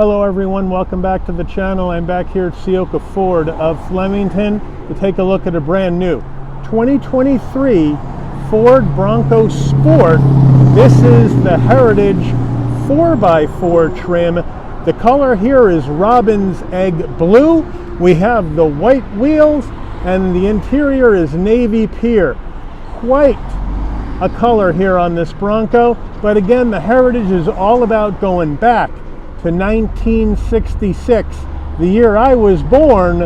Hello everyone, welcome back to the channel. I'm back here at Ciocca Ford of Flemington to take a look at a brand new 2023 Ford Bronco Sport. This is the Heritage 4x4 trim. The color here is Robin's Egg Blue. We have the white wheels and the interior is navy pear. Quite a color here on this Bronco, but again, the Heritage is all about going back to 1966, the year I was born,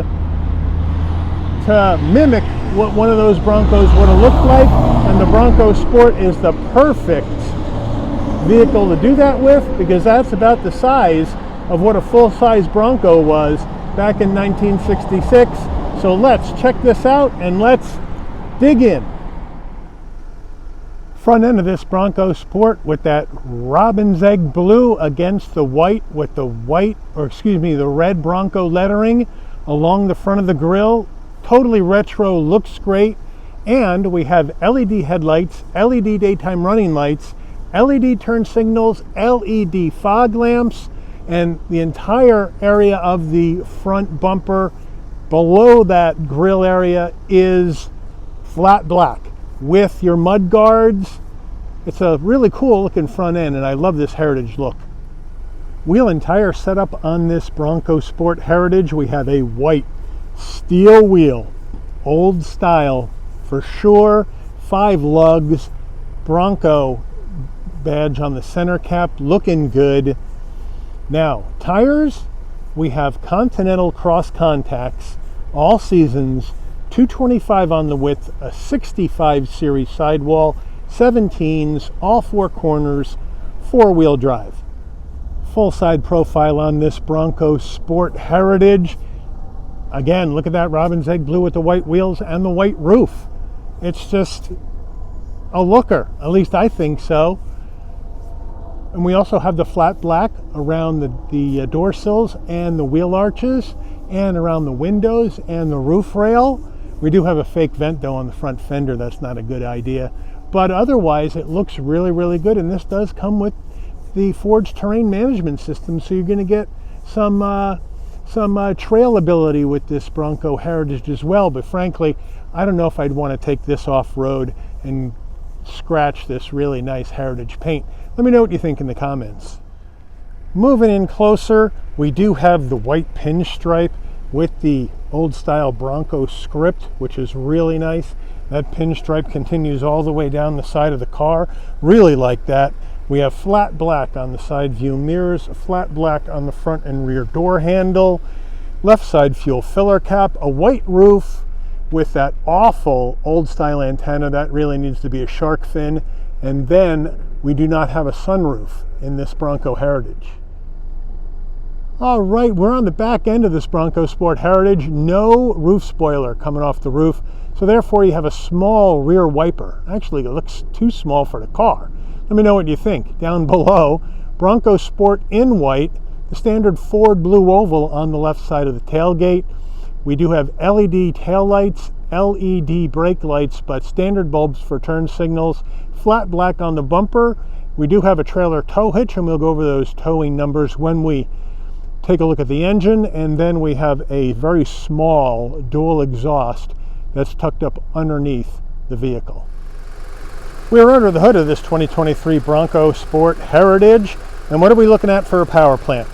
to mimic what one of those Broncos would have looked like, and the Bronco Sport is the perfect vehicle to do that with, because that's about the size of what a full-size Bronco was back in 1966. So let's check this out and let's dig in. Front end of this Bronco Sport with that Robin's Egg Blue against the white with the red Bronco lettering along the front of the grille. Totally retro, looks great. And we have LED headlights, LED daytime running lights, LED turn signals, LED fog lamps, and the entire area of the front bumper below that grille area is flat black with your mud guards. It's a really cool looking front end, and I love this Heritage look. Wheel and tire setup on this Bronco Sport Heritage. We have a white steel wheel, old style for sure, 5 lugs, Bronco badge on the center cap, looking good. Now, tires, we have Continental cross contacts, all seasons, 225 on the width, a 65 series sidewall, 17s, all 4 corners, 4-wheel drive. Full side profile on this Bronco Sport Heritage. Again, look at that Robin's Egg Blue with the white wheels and the white roof. It's just a looker, at least I think so. And we also have the flat black around the door sills and the wheel arches and around the windows and the roof rail. We do have a fake vent though on the front fender. That's not a good idea. But otherwise, it looks really, really good. And this does come with the Ford's terrain management system. So you're going to get some trail ability with this Bronco Heritage as well. But frankly, I don't know if I'd want to take this off-road and scratch this really nice Heritage paint. Let me know what you think in the comments. Moving in closer, we do have the white pinstripe with the old style Bronco script, which is really nice. That pinstripe continues all the way down the side of the car. Really like that. We have flat black on the side view mirrors, flat black on the front and rear door handle, left side fuel filler cap, a white roof with that awful old style antenna that really needs to be a shark fin. And then we do not have a sunroof in this Bronco Heritage. All right, we're on the back end of this Bronco Sport Heritage. No roof spoiler coming off the roof, so therefore you have a small rear wiper. Actually, it looks too small for the car. Let me know what you think down below. Bronco Sport in white, the standard Ford blue oval on the left side of the tailgate. We do have LED taillights, LED brake lights, but standard bulbs for turn signals, flat black on the bumper. We do have a trailer tow hitch, and we'll go over those towing numbers when we take a look at the engine. And then we have a very small dual exhaust that's tucked up underneath the vehicle. We're under the hood of this 2023 Bronco Sport Heritage, and what are we looking at for a power plant?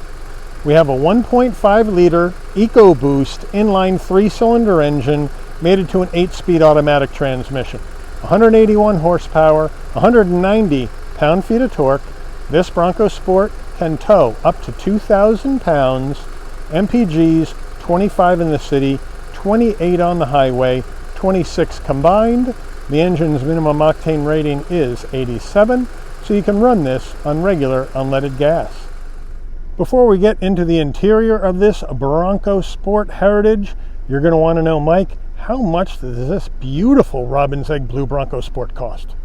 We have a 1.5 liter EcoBoost inline 3-cylinder engine mated to an 8-speed automatic transmission. 181 horsepower, 190 pound-feet of torque. This Bronco Sport can tow up to 2,000 pounds, MPGs 25 in the city, 28 on the highway, 26 combined. The engine's minimum octane rating is 87, so you can run this on regular unleaded gas. Before we get into the interior of this Bronco Sport Heritage, you're going to want to know, Mike, how much does this beautiful Robin's Egg Blue Bronco Sport cost?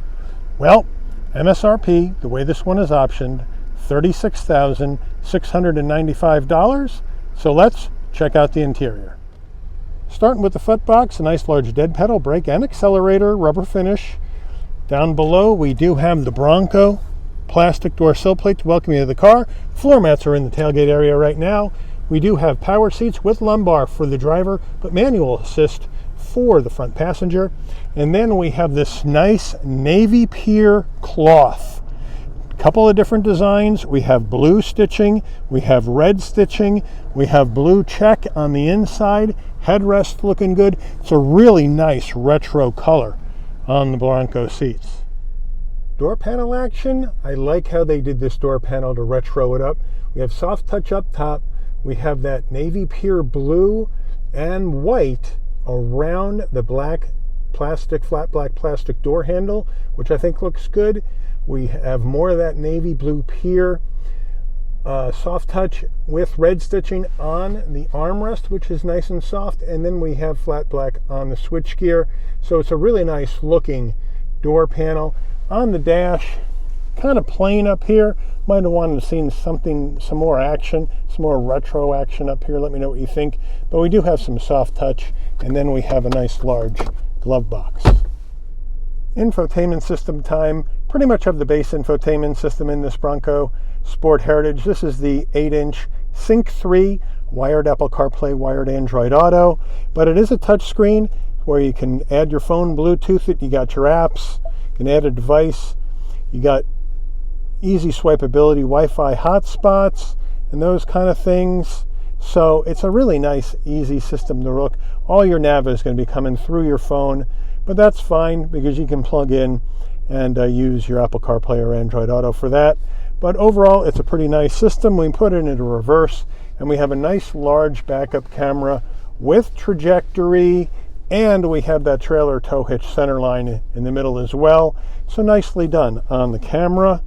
Well, MSRP, the way this one is optioned, $36,695. So let's check out the interior. Starting with the footbox, a nice large dead pedal, brake and accelerator, rubber finish. Down below we do have the Bronco plastic door sill plate to welcome you to the car. Floor mats are in the tailgate area right now. We do have power seats with lumbar for the driver, but manual assist for the front passenger. And then we have this nice navy pier cloth. Couple of different designs. We have blue stitching, we have red stitching, we have blue check on the inside, headrest looking good. It's a really nice retro color on the Bronco seats. Door panel action. I like how they did this door panel to retro it up. We have soft touch up top. We have that navy pier blue and white around the black plastic, flat black plastic door handle, which I think looks good. We have more of that navy blue pier soft touch with red stitching on the armrest, which is nice and soft, and then we have flat black on the switchgear. So it's a really nice looking door panel. On the dash, kind of plain up here. Might have wanted to see some more action, some more retro action up here. Let me know what you think. But we do have some soft touch, and then we have a nice large glove box. Infotainment system time. Pretty much have the base infotainment system in this Bronco Sport Heritage. This is the 8-inch Sync 3 wired Apple CarPlay, wired Android Auto, but it is a touch screen where you can add your phone, Bluetooth it, you got your apps, you can add a device, you got easy swipeability, Wi-Fi hotspots, and those kind of things. So it's a really nice, easy system to look. All your nav is going to be coming through your phone, but that's fine because you can plug in and use your Apple CarPlay or Android Auto for that. But overall, it's a pretty nice system. We put it into reverse, and we have a nice large backup camera with trajectory, and we have that trailer tow hitch center line in the middle as well. So nicely done on the camera.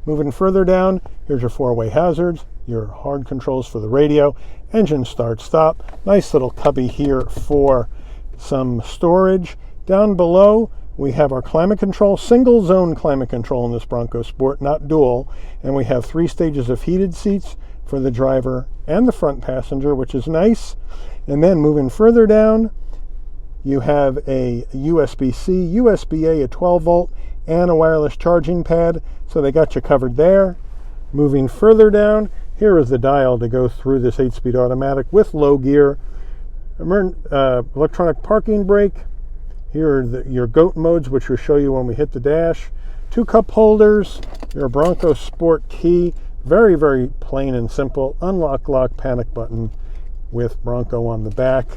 Moving further down, here's your four-way hazards, your hard controls for the radio, engine start stop, nice little cubby here for some storage. Down below, we have our climate control, single zone climate control in this Bronco Sport, not dual, and we have 3 stages of heated seats for the driver and the front passenger, which is nice. And then moving further down, you have a USB-C, USB-A, a 12 volt, and a wireless charging pad, so they got you covered there. Moving further down, here is the dial to go through this 8-speed automatic with low gear, electronic parking brake. Here are your GOAT modes, which we'll show you when we hit the dash. 2 cup holders, your Bronco Sport key, very, very plain and simple. Unlock, lock, panic button with Bronco on the back.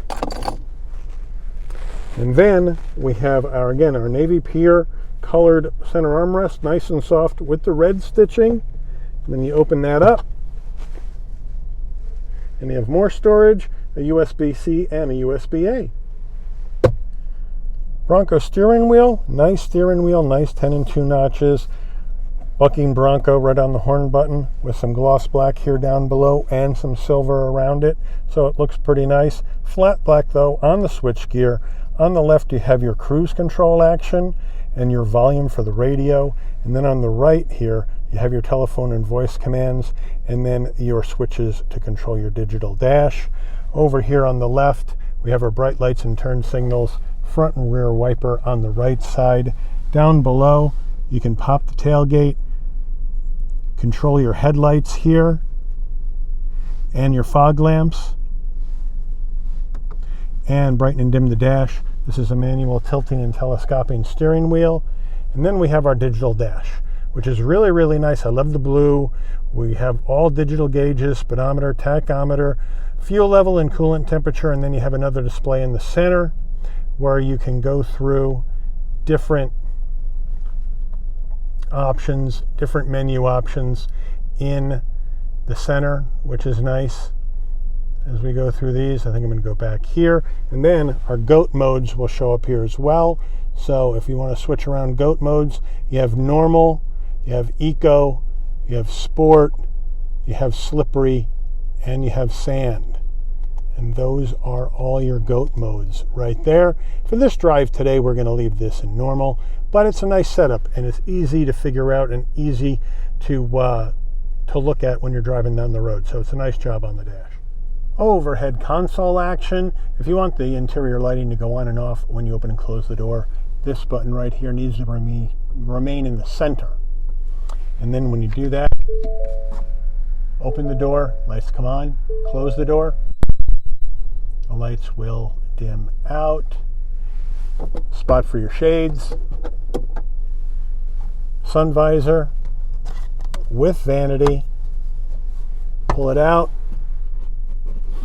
And then we have our navy pier colored center armrest, nice and soft with the red stitching. And then you open that up, and you have more storage, a USB-C and a USB-A. Bronco steering wheel, nice 10 and 2 notches. Bucking Bronco right on the horn button with some gloss black here down below and some silver around it, so it looks pretty nice. Flat black though on the switch gear. On the left you have your cruise control action and your volume for the radio, and then on the right here you have your telephone and voice commands, and then your switches to control your digital dash. Over here on the left we have our bright lights and turn signals, front and rear wiper on the right side. Down below you can pop the tailgate, control your headlights here and your fog lamps, and brighten and dim the dash. This is a manual tilting and telescoping steering wheel. And then we have our digital dash, which is really, really nice. I love the blue. We have all digital gauges, speedometer, tachometer, fuel level and coolant temperature, and then you have another display in the center where you can go through different options, different menu options in the center, which is nice. As we go through these, I think I'm going to go back here, and then our GOAT modes will show up here as well. So if you want to switch around GOAT modes, you have normal, you have eco, you have sport, you have slippery, and you have sand. And those are all your GOAT modes right there. For this drive today, we're going to leave this in normal, but it's a nice setup and it's easy to figure out and easy to look at when you're driving down the road. So it's a nice job on the dash. Overhead console action. If you want the interior lighting to go on and off when you open and close the door, this button right here needs to remain in the center. And then when you do that, open the door, lights come on, close the door, the lights will dim out. Spot for your shades, sun visor with vanity. Pull it out.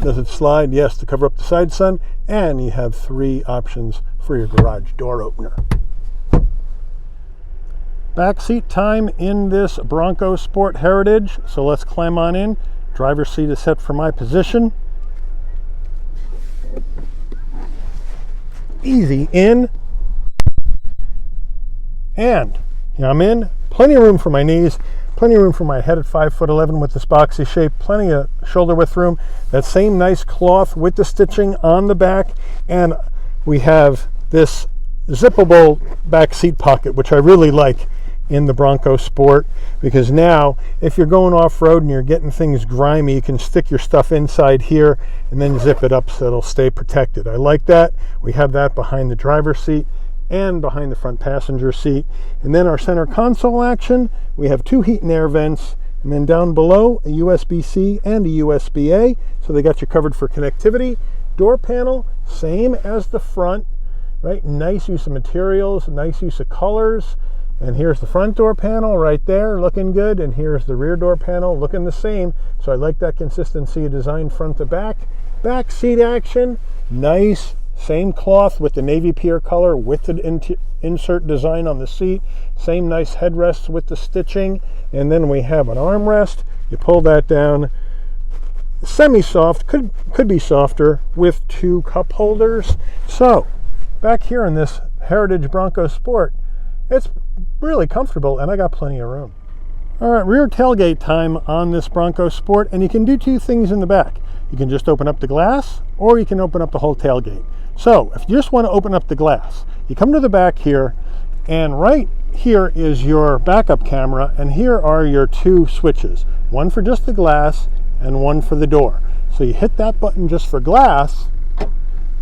Does it slide? Yes, to cover up the side sun. And you have 3 options for your garage door opener. Back seat time in this Bronco Sport Heritage. So let's climb on in. Driver's seat is set for my position. Easy in. And here I'm in. Plenty of room for my knees. Plenty of room for my head at 5'11" with this boxy shape. Plenty of shoulder width room. That same nice cloth with the stitching on the back. And we have this zippable back seat pocket, which I really like in the Bronco Sport, because now if you're going off-road and you're getting things grimy, you can stick your stuff inside here and then zip it up so it'll stay protected. I like that. We have that behind the driver's seat and behind the front passenger seat. And then our center console action, we have 2 heat and air vents, and then down below a USB-C and a USB-A, so they got you covered for connectivity. Door panel, same as the front, right? Nice use of materials, nice use of colors. And here's the front door panel right there, looking good, and here's the rear door panel looking the same. So I like that consistency of design front to back. Back seat action, nice. Same cloth with the navy pier color with the insert design on the seat. Same nice headrests with the stitching. And then we have an armrest. You pull that down. Semi-soft, could be softer, with 2 cup holders. So back here in this Heritage Bronco Sport, it's really comfortable, and I got plenty of room. All right, rear tailgate time on this Bronco Sport, and you can do 2 things in the back. You can just open up the glass, or you can open up the whole tailgate. So if you just want to open up the glass, you come to the back here, and right here is your backup camera, and here are your 2 switches, one for just the glass and one for the door. So you hit that button just for glass,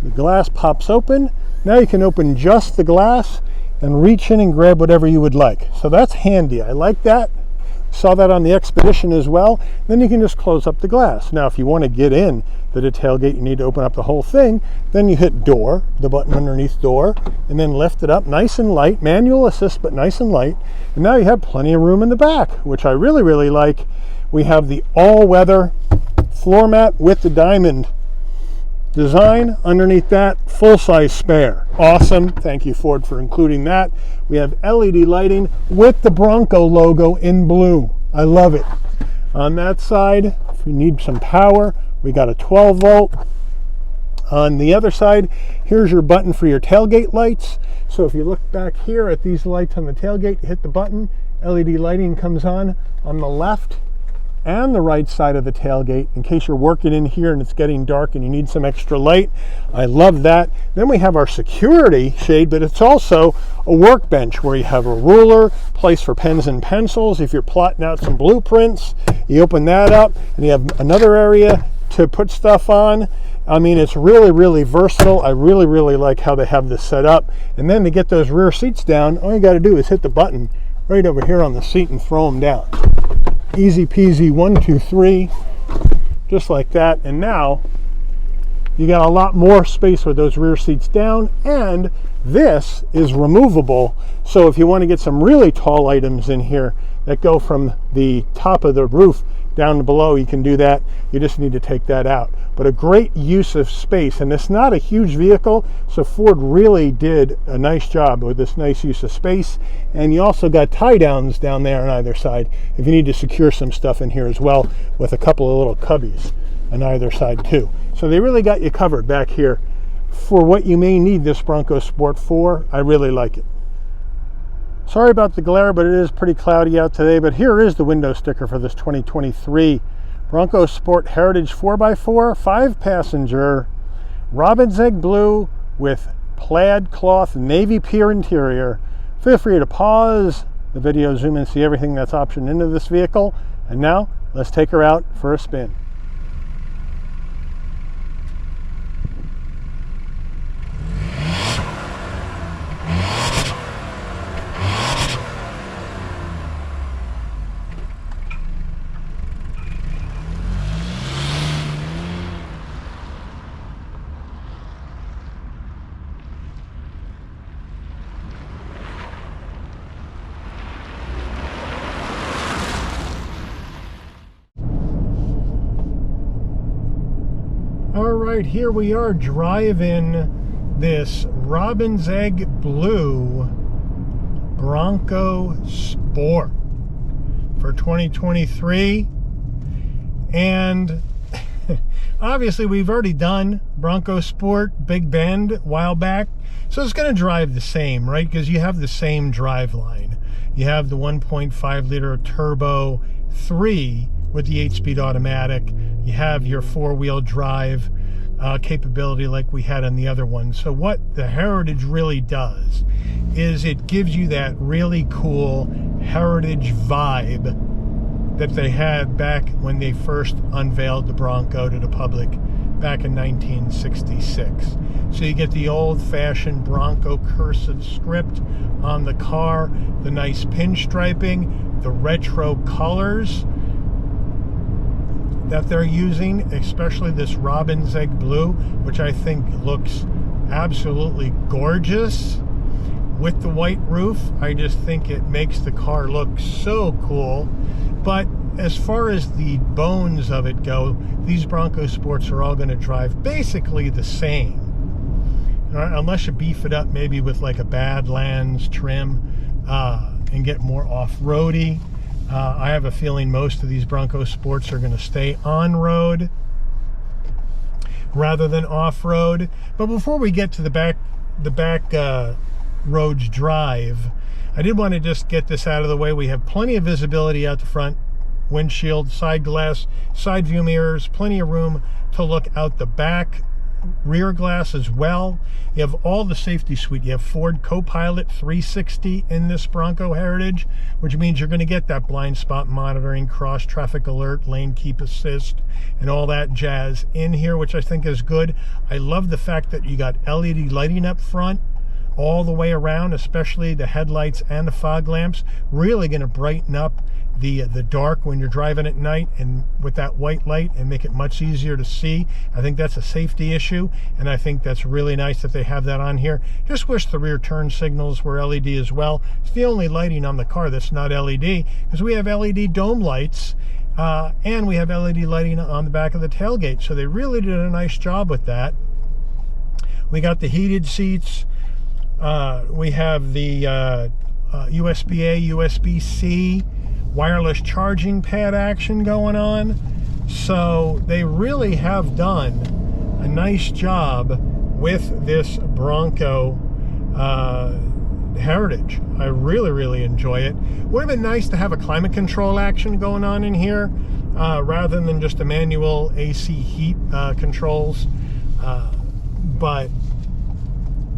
the glass pops open. Now you can open just the glass and reach in and grab whatever you would like. So that's handy. I like that. Saw that on the Expedition as well. Then you can just close up the glass. Now if you want to get in to the tailgate, you need to open up the whole thing. Then you hit door, the button underneath door, and then lift it up nice and light. Manual assist, but nice and light. And now you have plenty of room in the back, which I really, really like. We have the all-weather floor mat with the diamond design. Underneath that, full-size spare. Awesome. Thank you, Ford, for including that. We have LED lighting with the Bronco logo in blue. I love it. On that side, if you need some power, we got a 12 volt. On the other side, here's your button for your tailgate lights. So if you look back here at these lights on the tailgate, hit the button, LED lighting comes on the left and the right side of the tailgate in case you're working in here and it's getting dark and you need some extra light. I love that. Then we have our security shade, but it's also a workbench where you have a ruler, place for pens and pencils. If you're plotting out some blueprints, you open that up and you have another area to put stuff on. I mean, it's really, really versatile. I really, really like how they have this set up. And then to get those rear seats down, all you got to do is hit the button right over here on the seat and throw them down. Easy peasy, 1, 2, 3, just like that. And now you got a lot more space with those rear seats down, and this is removable. So if you want to get some really tall items in here that go from the top of the roof down below, you can do that. You just need to take that out. But a great use of space, and it's not a huge vehicle, so Ford really did a nice job with this nice use of space. And you also got tie downs down there on either side if you need to secure some stuff in here as well, with a couple of little cubbies on either side too. So they really got you covered back here for what you may need this Bronco Sport for. I really like it. Sorry about the glare, but it is pretty cloudy out today. But here is the window sticker for this 2023 Bronco Sport Heritage 4x4, 5-passenger, robin's egg blue with plaid cloth navy pier interior. Feel free to pause the video, zoom in, and see everything that's optioned into this vehicle. And now, let's take her out for a spin. right, here we are driving this Robin's Egg Blue Bronco Sport for 2023. And obviously we've already done Bronco Sport Big Bend a while back, so it's going to drive the same, right? Because you have the same drive line. You have the 1.5 liter turbo 3 with the 8-speed automatic. You have your 4-wheel drive capability like we had on the other one. So what the Heritage really does is it gives you that really cool Heritage vibe that they had back when they first unveiled the Bronco to the public back in 1966. So you get the old-fashioned Bronco cursive script on the car, the nice pinstriping, the retro colors that they're using, especially this Robin's Egg Blue, which I think looks absolutely gorgeous with the white roof. I just think it makes the car look so cool. But as far as the bones of it go, these Bronco Sports are all going to drive basically the same, unless you beef it up maybe with like a Badlands trim and get more off-roady. I have a feeling most of these Bronco Sports are going to stay on-road rather than off-road. But before we get to the back roads drive, I did want to just get this out of the way. We have plenty of visibility out the front windshield, side glass, side view mirrors, plenty of room to look out the back rear glass as well. You have all the safety suite. You have Ford Co-Pilot 360 in this Bronco Heritage, which means you're going to get that blind spot monitoring, cross traffic alert, lane keep assist, and all that jazz in here, which I think is good. I love the fact that you got LED lighting up front all the way around, especially the headlights and the fog lamps, really going to brighten up the dark when you're driving at night, and with that white light, and make it much easier to see. I think that's a safety issue, and I think that's really nice that they have that on here. Just wish the rear turn signals were LED as well. It's the only lighting on the car that's not LED, because we have LED dome lights and we have LED lighting on the back of the tailgate, so they really did a nice job with that. We got the heated seats. We have the USB-A, USB-C wireless charging pad action going on. So they really have done a nice job with this Bronco Heritage. I really enjoy it. Would have been nice to have a climate control action going on in here rather than just a manual AC heat controls, but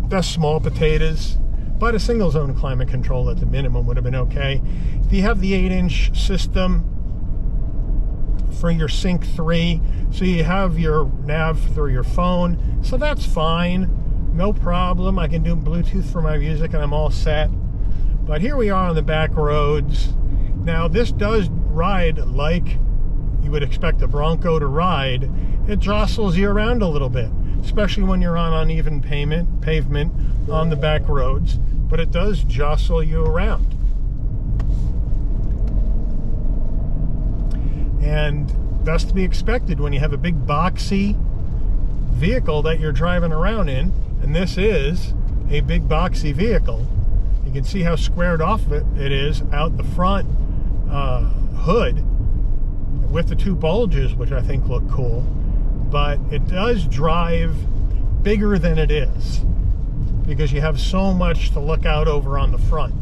that's small potatoes. But a single zone climate control at the minimum would have been okay. You have the 8-inch system for your Sync 3, so you have your nav through your phone, so that's fine, no problem. I can do Bluetooth for my music and I'm all set. But here we are on the back roads. Now this does ride like you would expect a Bronco to ride. It jostles you around a little bit, especially when you're on uneven pavement on the back roads, but it does jostle you around. And that's to be expected when you have a big boxy vehicle that you're driving around in, and this is a big boxy vehicle. You can see how squared off it is out the front hood with the two bulges, which I think look cool. But it does drive bigger than it is because you have so much to look out over on the front.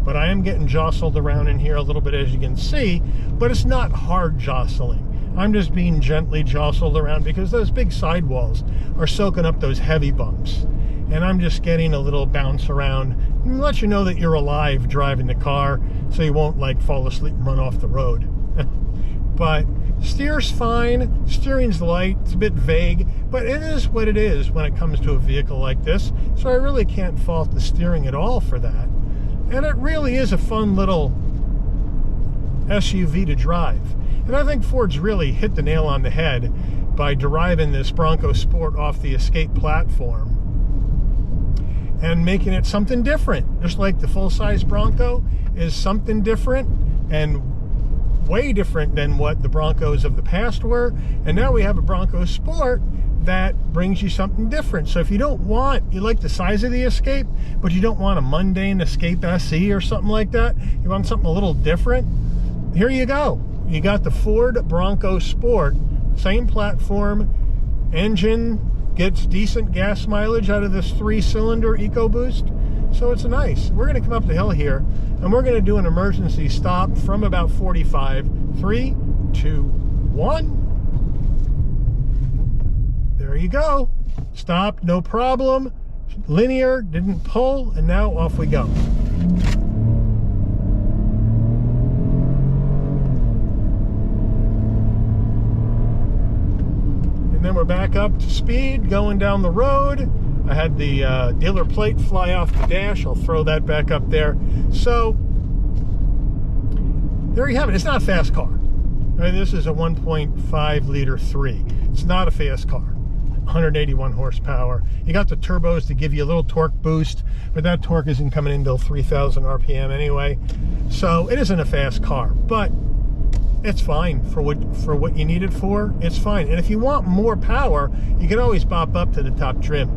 But I am getting jostled around in here a little bit, as you can see, but it's not hard jostling. I'm just being gently jostled around because those big sidewalls are soaking up those heavy bumps. And I'm just getting a little bounce around and let you know that you're alive driving the car, so you won't like fall asleep and run off the road. But steer's fine, steering's light, it's a bit vague, but it is what it is when it comes to a vehicle like this, so I really can't fault the steering at all for that. And it really is a fun little SUV to drive. And I think Ford's really hit the nail on the head by deriving this Bronco Sport off the Escape platform and making it something different. Just like the full-size Bronco is something different and way different than what the Broncos of the past were. And now we have a Bronco Sport that brings you something different. So if you like the size of the Escape, but you don't want a mundane Escape SE or something like that, you want something a little different, here you go. You got the Ford Bronco Sport, same platform, engine, gets decent gas mileage out of this 3-cylinder EcoBoost. So it's nice. We're going to come up the hill here, and we're going to do an emergency stop from about 45. 3, 2, 1. There you go. Stopped, no problem. Linear, didn't pull, and now off we go. And then we're back up to speed, going down the road. I had the dealer plate fly off the dash. I'll throw that back up there. So, there you have it. It's not a fast car. I mean, this is a 1.5 liter 3. It's not a fast car. 181 horsepower. You got the turbos to give you a little torque boost, but that torque isn't coming in until 3,000 RPM anyway. So it isn't a fast car, but it's fine for what you need it for. It's fine. And if you want more power, you can always bop up to the top trim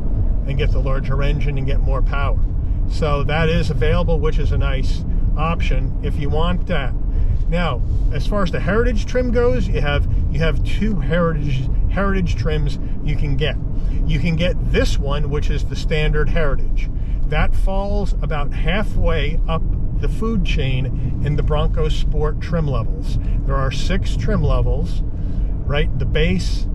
and get the larger engine and get more power. So that is available, which is a nice option if you want that. Now, as far as the Heritage trim goes, you have 2 Heritage trims you can get. You can get this one, which is the standard Heritage. That falls about halfway up the food chain in the Bronco Sport trim levels. There are 6 trim levels, right? The base,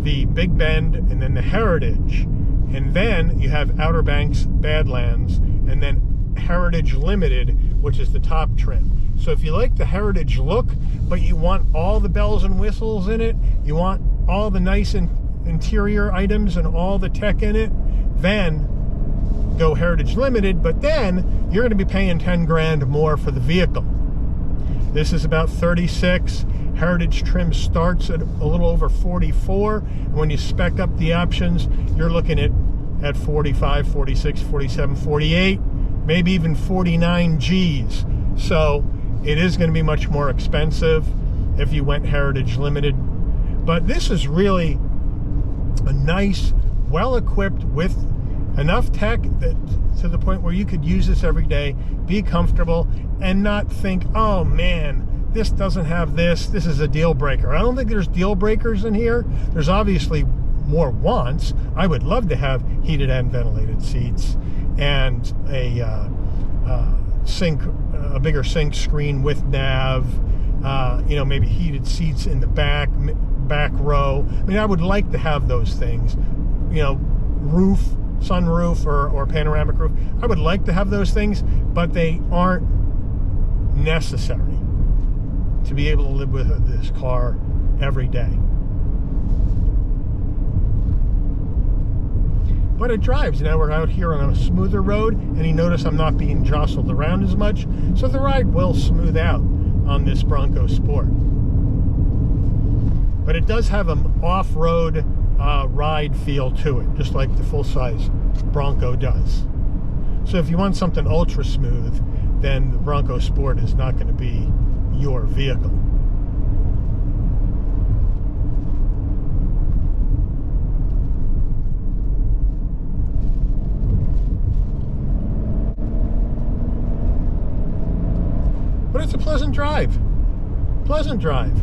the Big Bend, and then the Heritage. And then you have Outer Banks Badlands, and then Heritage Limited, which is the top trim. So if you like the Heritage look, but you want all the bells and whistles in it, you want all the nice interior items and all the tech in it, then go Heritage Limited, but then you're going to be paying 10 grand more for the vehicle. This is about 36. Heritage trim starts at a little over 44. And when you spec up the options, you're looking at 45, 46, 47, 48, maybe even 49 G's. So it is going to be much more expensive if you went Heritage Limited. But this is really a nice, well-equipped with enough tech that to the point where you could use this every day, be comfortable, and not think, oh man, this doesn't have this is a deal breaker. I don't think there's deal breakers in here. There's obviously more wants. I would love to have heated and ventilated seats and a bigger sync screen with nav, maybe heated seats in the back row. I mean, I would like to have those things, roof, sunroof, or panoramic roof. I would like to have those things, but they aren't necessary to be able to live with this car every day. But it drives. Now we're out here on a smoother road, and you notice I'm not being jostled around as much, so the ride will smooth out on this Bronco Sport. But it does have an off-road ride feel to it, just like the full-size Bronco does. So if you want something ultra smooth, then the Bronco Sport is not going to be your vehicle. But it's a pleasant drive. Pleasant drive.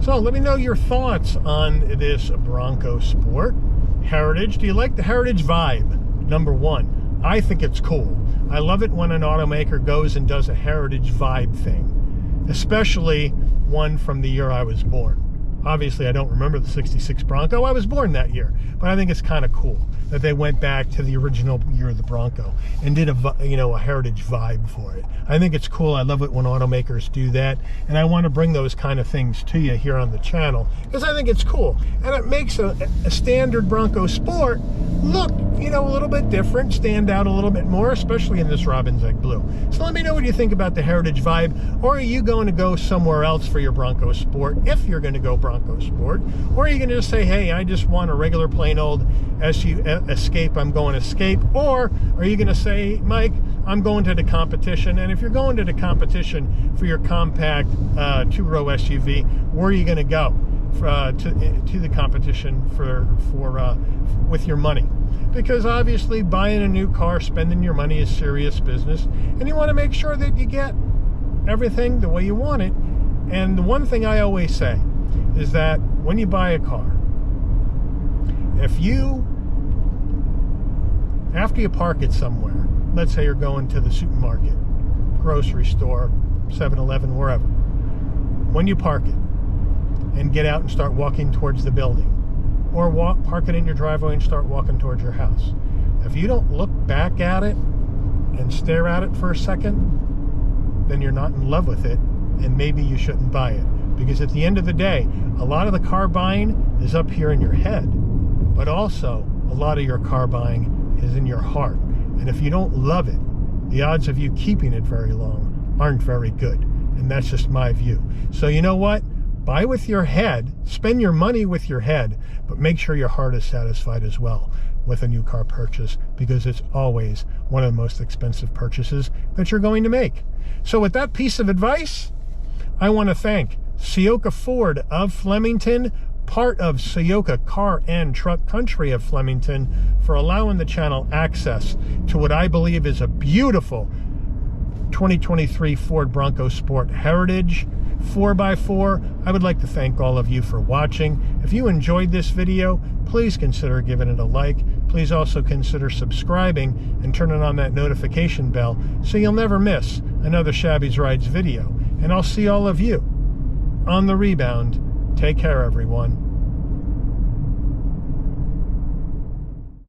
So let me know your thoughts on this Bronco Sport Heritage. Do you like the Heritage vibe? Number one, I think it's cool. I love it when an automaker goes and does a Heritage vibe thing, especially one from the year I was born. Obviously, I don't remember the 66 Bronco. I was born that year, but I think it's kind of cool that they went back to the original year of the Bronco and did a Heritage vibe for it. I think it's cool. I love it when automakers do that, and I want to bring those kind of things to you here on the channel because I think it's cool, and it makes a standard Bronco Sport look, a little bit different, stand out a little bit more, especially in this Robin's Egg Blue. So let me know what you think about the Heritage vibe, or are you going to go somewhere else for your Bronco Sport if you're going to go Bronco Sport, or are you going to just say, hey, I just want a regular plain old Escape, I'm going Escape, or are you going to say, Mike, I'm going to the competition. And if you're going to the competition for your compact two-row SUV, where are you going to go to the competition with your money? Because obviously buying a new car, spending your money is serious business, and you want to make sure that you get everything the way you want it. And the one thing I always say is that when you buy a car, after you park it somewhere, let's say you're going to the supermarket, grocery store, 7-Eleven, wherever, when you park it and get out and start walking towards the building, or park it in your driveway and start walking towards your house, if you don't look back at it and stare at it for a second, then you're not in love with it, and maybe you shouldn't buy it. Because at the end of the day, a lot of the car buying is up here in your head, but also a lot of your car buying is in your heart. And if you don't love it, the odds of you keeping it very long aren't very good. And that's just my view. So you know what? Buy with your head, spend your money with your head, but make sure your heart is satisfied as well with a new car purchase, because it's always one of the most expensive purchases that you're going to make. So with that piece of advice, I want to thank Ciocca Ford of Flemington, part of Ciocca Car and Truck Country of Flemington, for allowing the channel access to what I believe is a beautiful 2023 Ford Bronco Sport Heritage 4x4. I would like to thank all of you for watching. If you enjoyed this video, please consider giving it a like. Please also consider subscribing and turning on that notification bell so you'll never miss another Shabby's Rides video. And I'll see all of you on the rebound. Take care, everyone.